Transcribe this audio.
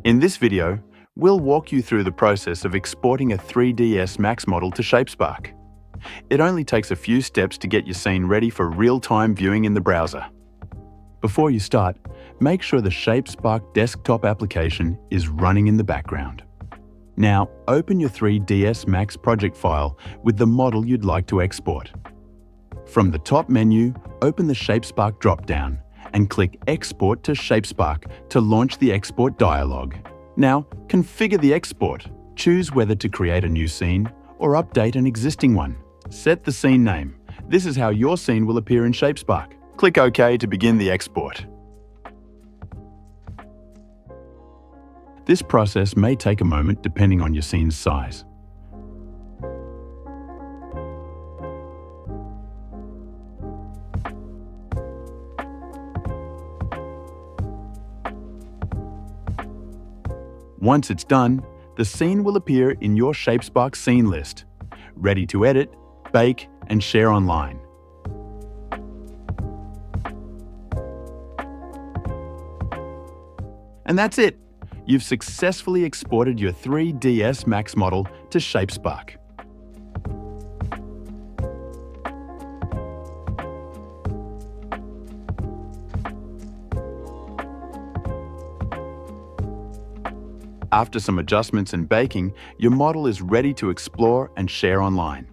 In this video, we'll walk you through the process of exporting a 3ds Max model to Shapespark. It only takes a few steps to get your scene ready for real-time viewing in the browser. Before you start, make sure the Shapespark desktop application is running in the background. Now, open your 3ds Max project file with the model you'd like to export. From the top menu, open the Shapespark drop-down and click Export to Shapespark to launch the export dialog. Now, configure the export. Choose whether to create a new scene or update an existing one. Set the scene name. This is how your scene will appear in Shapespark. Click OK to begin the export. This process may take a moment depending on your scene's size. Once it's done, the scene will appear in your Shapespark scene list, ready to edit, bake, and share online. And that's it! You've successfully exported your 3ds Max model to Shapespark. After some adjustments and baking, your model is ready to explore and share online.